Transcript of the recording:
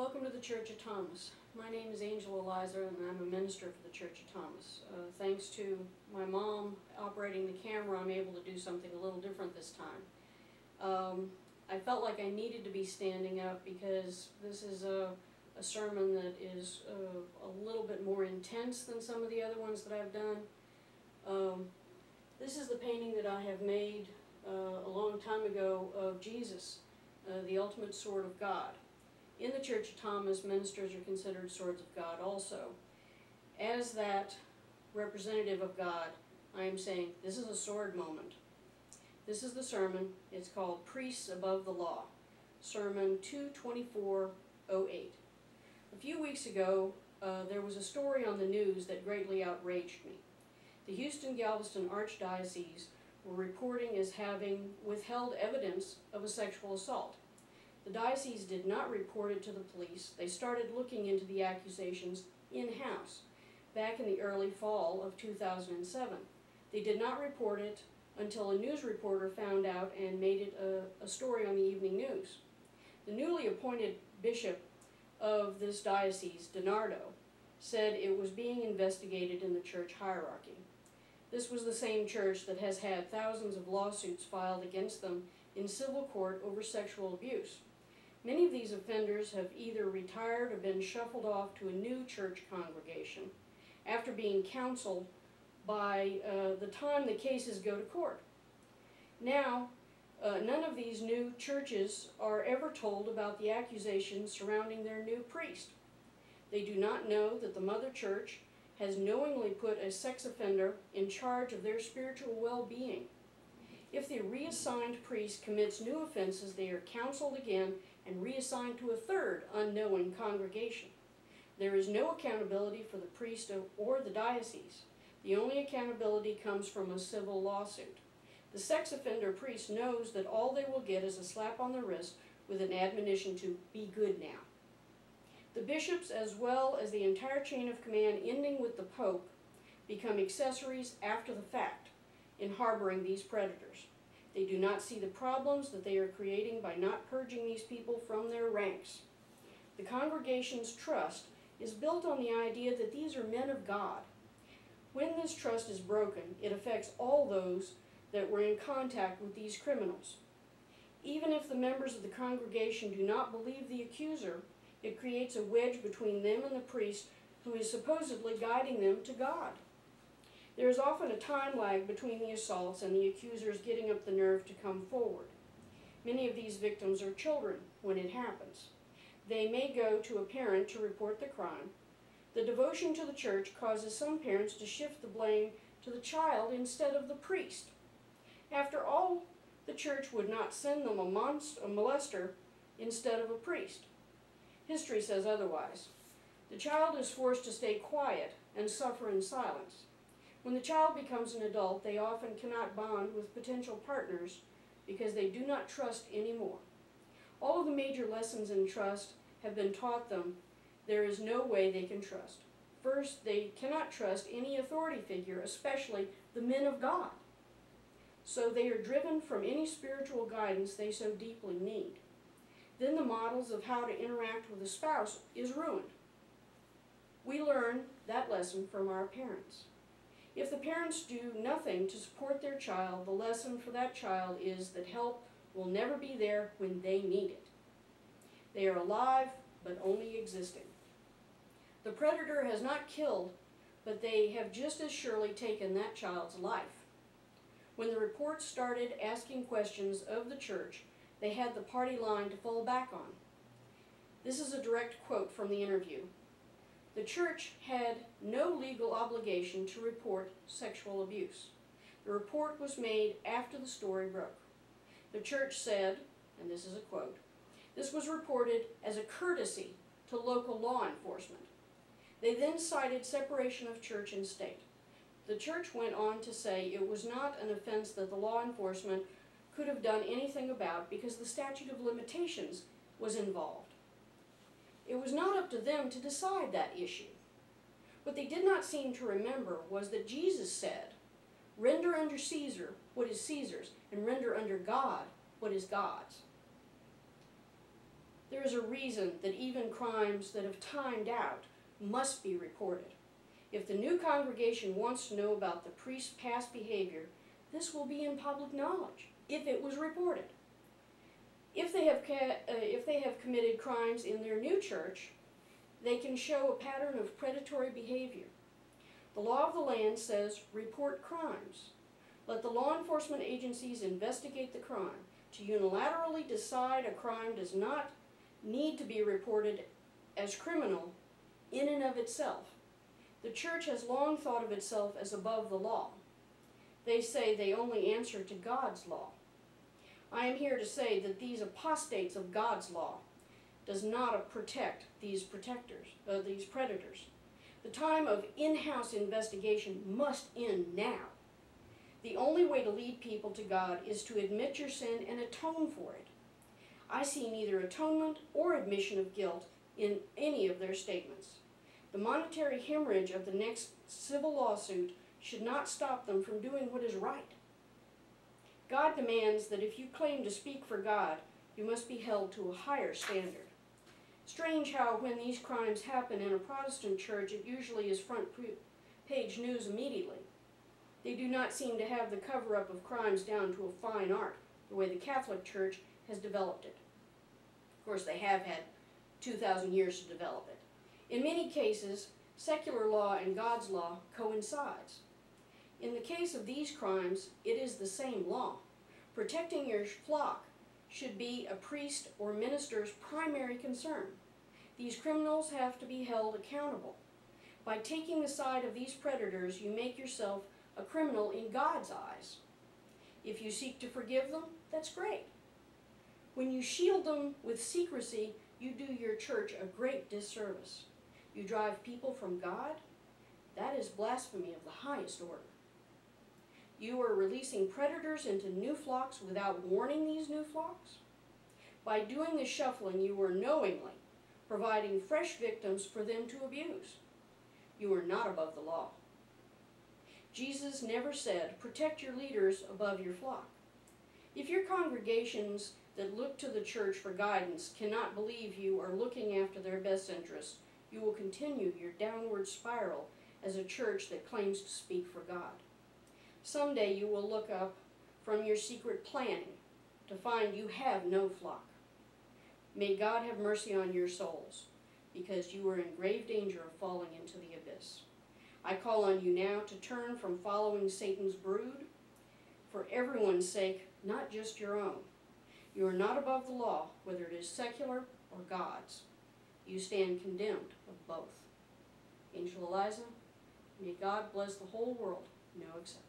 Welcome to the Church of Thomas. My name is Angela Eliza and I'm a minister for the Church of Thomas. Thanks to my mom operating the camera, I'm able to do something a little different this time. I felt like I needed to be standing up because this is a sermon that is a little bit more intense than some of the other ones that I've done. This is the painting that I have made a long time ago of Jesus, the ultimate sword of God. In the Church of Thomas, ministers are considered swords of God also. As that representative of God, I am saying this is a sword moment. This is the sermon. It's called Priests Above the Law, Sermon 22408. A few weeks ago, there was a story on the news that greatly outraged me. The Houston-Galveston Archdiocese were reporting as having withheld evidence of a sexual assault. The diocese did not report it to the police. They started looking into the accusations in-house back in the early fall of 2007. They did not report it until a news reporter found out and made it a story on the evening news. The newly appointed bishop of this diocese, DiNardo, said it was being investigated in the church hierarchy. This was the same church that has had thousands of lawsuits filed against them in civil court over sexual abuse. Many of these offenders have either retired or been shuffled off to a new church congregation after being counseled by the time the cases go to court. Now, none of these new churches are ever told about the accusations surrounding their new priest. They do not know that the mother church has knowingly put a sex offender in charge of their spiritual well-being. If the reassigned priest commits new offenses, they are counseled again and reassigned to a third unknowing congregation. There is no accountability for the priest or the diocese. The only accountability comes from a civil lawsuit. The sex offender priest knows that all they will get is a slap on the wrist with an admonition to be good now. The bishops, as well as the entire chain of command ending with the Pope, become accessories after the fact in harboring these predators. They do not see the problems that they are creating by not purging these people from their ranks. The congregation's trust is built on the idea that these are men of God. When this trust is broken, it affects all those that were in contact with these criminals. Even if the members of the congregation do not believe the accuser, it creates a wedge between them and the priest who is supposedly guiding them to God. There is often a time lag between the assaults and the accusers getting up the nerve to come forward. Many of these victims are children when it happens. They may go to a parent to report the crime. The devotion to the church causes some parents to shift the blame to the child instead of the priest. After all, the church would not send them a molester instead of a priest. History says otherwise. The child is forced to stay quiet and suffer in silence. When the child becomes an adult, they often cannot bond with potential partners because they do not trust anymore. All of the major lessons in trust have been taught them. There is no way they can trust. First, they cannot trust any authority figure, especially the men of God. So they are driven from any spiritual guidance they so deeply need. Then the models of how to interact with a spouse is ruined. We learn that lesson from our parents. If the parents do nothing to support their child, the lesson for that child is that help will never be there when they need it. They are alive, but only existing. The predator has not killed, but they have just as surely taken that child's life. When the reports started asking questions of the church, they had the party line to fall back on. This is a direct quote from the interview. The church had no legal obligation to report sexual abuse. The report was made after the story broke. The church said, and this is a quote, "This was reported as a courtesy to local law enforcement." They then cited separation of church and state. The church went on to say it was not an offense that the law enforcement could have done anything about because the statute of limitations was involved. It was not up to them to decide that issue. What they did not seem to remember was that Jesus said, "Render unto Caesar what is Caesar's, and render unto God what is God's." There is a reason that even crimes that have timed out must be reported. If the new congregation wants to know about the priest's past behavior, this will be in public knowledge, if it was reported. If they have committed crimes in their new church, they can show a pattern of predatory behavior. The law of the land says, report crimes. Let the law enforcement agencies investigate the crime. To unilaterally decide a crime does not need to be reported as criminal in and of itself. The church has long thought of itself as above the law. They say they only answer to God's law. I am here to say that these apostates of God's law does not protect these predators. The time of in-house investigation must end now. The only way to lead people to God is to admit your sin and atone for it. I see neither atonement or admission of guilt in any of their statements. The monetary hemorrhage of the next civil lawsuit should not stop them from doing what is right. God demands that if you claim to speak for God, you must be held to a higher standard. Strange how when these crimes happen in a Protestant church, it usually is front page news immediately. They do not seem to have the cover-up of crimes down to a fine art, the way the Catholic Church has developed it. Of course, they have had 2,000 years to develop it. In many cases, secular law and God's law coincides. In the case of these crimes, it is the same law. Protecting your flock should be a priest or minister's primary concern. These criminals have to be held accountable. By taking the side of these predators, you make yourself a criminal in God's eyes. If you seek to forgive them, that's great. When you shield them with secrecy, you do your church a great disservice. You drive people from God? That is blasphemy of the highest order. You are releasing predators into new flocks without warning these new flocks? By doing the shuffling, you are knowingly providing fresh victims for them to abuse. You are not above the law. Jesus never said, protect your leaders above your flock. If your congregations that look to the church for guidance cannot believe you are looking after their best interests, you will continue your downward spiral as a church that claims to speak for God. Someday you will look up from your secret planning to find you have no flock. May God have mercy on your souls, because you are in grave danger of falling into the abyss. I call on you now to turn from following Satan's brood, for everyone's sake, not just your own. You are not above the law, whether it is secular or God's. You stand condemned of both. Angel Eliza, may God bless the whole world, no exception.